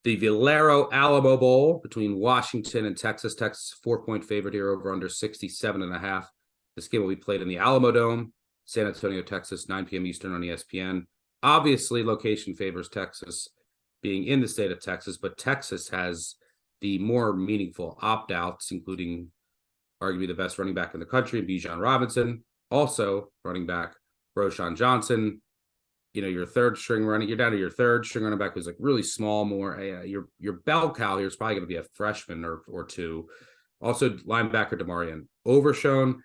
The Valero Alamo Bowl between Washington and Texas. Texas 4-point favorite here, over under 67.5. This game will be played in the Alamo Dome, San Antonio, Texas, 9 p.m. Eastern on ESPN. Obviously, location favors Texas being in the state of Texas, but Texas has the more meaningful opt-outs, including arguably the best running back in the country, Bijan Robinson. Also, running back Roschon Johnson. Your third string running, you're down to your third string running back who's like really small, more your bell cow here is probably going to be a freshman or two. Also, linebacker Demarion Overshown,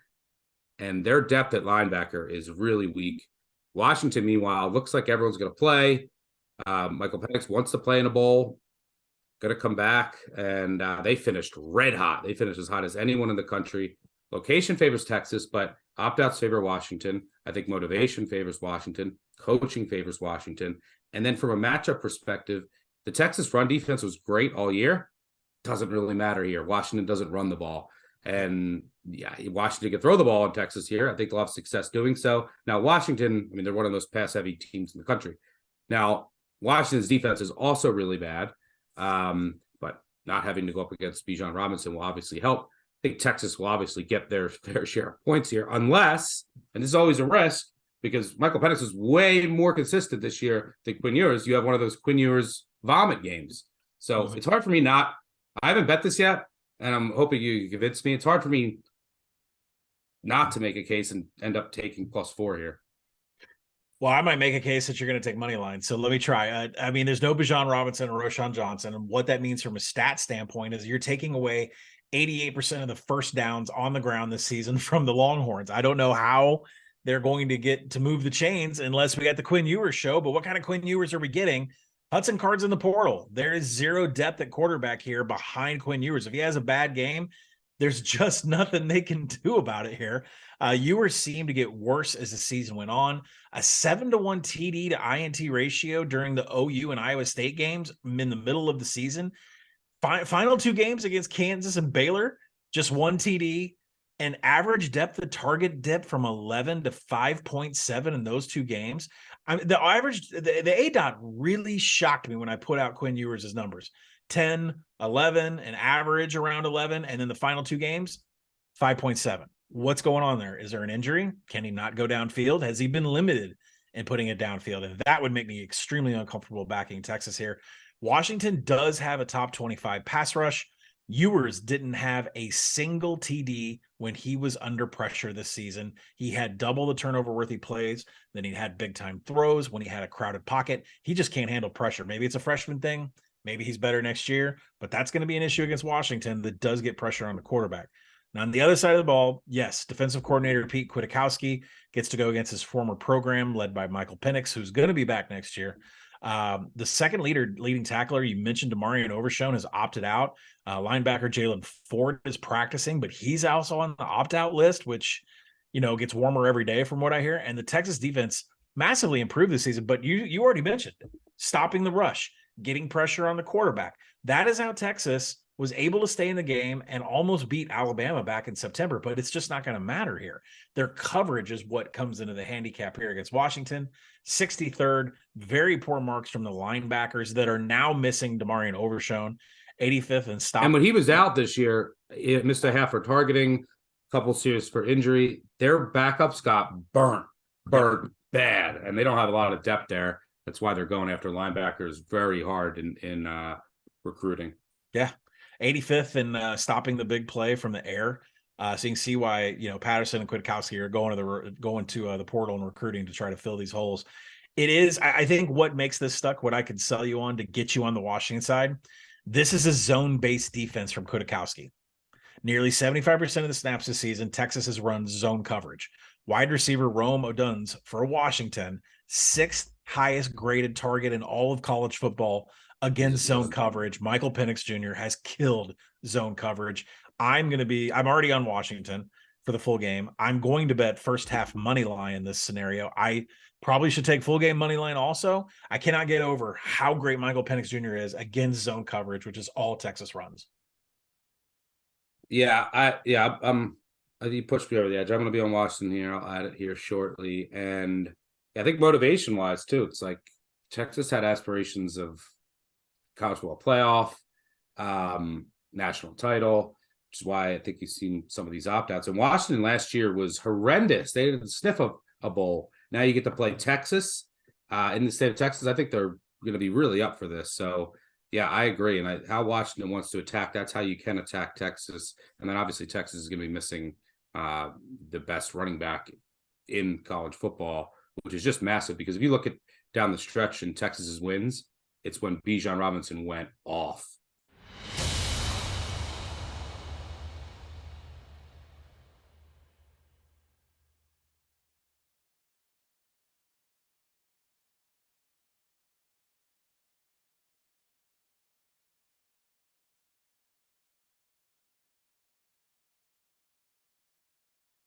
and their depth at linebacker is really weak. Washington, meanwhile, looks like everyone's going to play. Michael Penix wants to play in a bowl, going to come back, and they finished red hot. They finished as hot as anyone in the country. Location favors Texas, but opt-outs favor Washington. I think motivation favors Washington. Coaching favors Washington. And then from a matchup perspective, the Texas run defense was great all year. Doesn't really matter here. Washington doesn't run the ball. And yeah, Washington can throw the ball in Texas here. I think they'll have success doing so. Now, Washington, they're one of those pass-heavy teams in the country. Now, Washington's defense is also really bad, but not having to go up against Bijan Robinson will obviously help. I think Texas will obviously get their fair share of points here, unless, and this is always a risk, because Michael Penix is way more consistent this year than Quinn Ewers. You have one of those Quinn Ewers vomit games. So It's hard for me I haven't bet this yet, and I'm hoping you convince me. It's hard for me not to make a case and end up taking +4 here. Well, I might make a case that you're going to take money line. So let me try. There's no Bijan Robinson or Roschon Johnson. And what that means from a stat standpoint is you're taking away 88% of the first downs on the ground this season from the Longhorns. I don't know how they're going to get to move the chains unless we got the Quinn Ewers show. But what kind of Quinn Ewers are we getting? Hudson Card's in the portal. There is zero depth at quarterback here behind Quinn Ewers. If he has a bad game, there's just nothing they can do about it here. Ewers seemed to get worse as the season went on. A 7-1 TD to INT ratio during the OU and Iowa State games in the middle of the season. Final two games against Kansas and Baylor, just 1 TD. An average depth of target dip from 11 to 5.7 in those two games. The ADOT really shocked me when I put out Quinn Ewers' numbers. 10, 11, an average around 11, and then the final two games, 5.7. What's going on there? Is there an injury? Can he not go downfield? Has he been limited in putting it downfield? And that would make me extremely uncomfortable backing Texas here. Washington does have a top 25 pass rush. Ewers didn't have a single TD when he was under pressure this season. He had double the turnover-worthy plays. Then he had big-time throws when he had a crowded pocket. He just can't handle pressure. Maybe it's a freshman thing. Maybe he's better next year, but that's going to be an issue against Washington that does get pressure on the quarterback. Now, on the other side of the ball, yes, defensive coordinator Pete Kwiatkowski gets to go against his former program led by Michael Penix, who's going to be back next year. The second leading tackler, you mentioned Demarion Overshown, has opted out. Linebacker Jalen Ford is practicing, but he's also on the opt-out list, which, gets warmer every day from what I hear. And the Texas defense massively improved this season, but you already mentioned stopping the rush, getting pressure on the quarterback. That is how Texas was able to stay in the game and almost beat Alabama back in September, but it's just not going to matter here. Their coverage is what comes into the handicap here against Washington. 63rd, very poor marks from the linebackers that are now missing Demarion Overshown. 85th and stop. And when he was out this year, he missed a half for targeting, a couple series for injury. Their backups got burnt bad, and they don't have a lot of depth there. That's why they're going after linebackers very hard in recruiting. Yeah. 85th and stopping the big play from the air. So you can see why, Patterson and Kwiatkowski are going to the portal and recruiting to try to fill these holes. It is, I think, what makes this stuck, what I could sell you on to get you on the Washington side. This is a zone-based defense from Kwiatkowski. Nearly 75% of the snaps this season, Texas has run zone coverage. Wide receiver Rome Oduns for Washington, 6th highest graded target in all of college football against zone coverage. Michael Penix Jr. has killed zone coverage. I'm already on Washington for the full game. I'm going to bet first half money line in this scenario. I probably should take full game money line also. I cannot get over how great Michael Penix Jr. is against zone coverage, which is all Texas runs. Yeah, you pushed me over the edge. I'm going to be on Washington here. I'll add it here shortly. And I think motivation-wise, too, it's like Texas had aspirations of college football playoff, national title, which is why I think you've seen some of these opt-outs. And Washington last year was horrendous. They didn't sniff a bowl. Now you get to play Texas in the state of Texas. I think they're going to be really up for this. So, yeah, I agree. And how Washington wants to attack, that's how you can attack Texas. And then obviously Texas is going to be missing the best running back in college football, which is just massive. Because if you look at down the stretch in Texas's wins, it's when Bijan Robinson went off.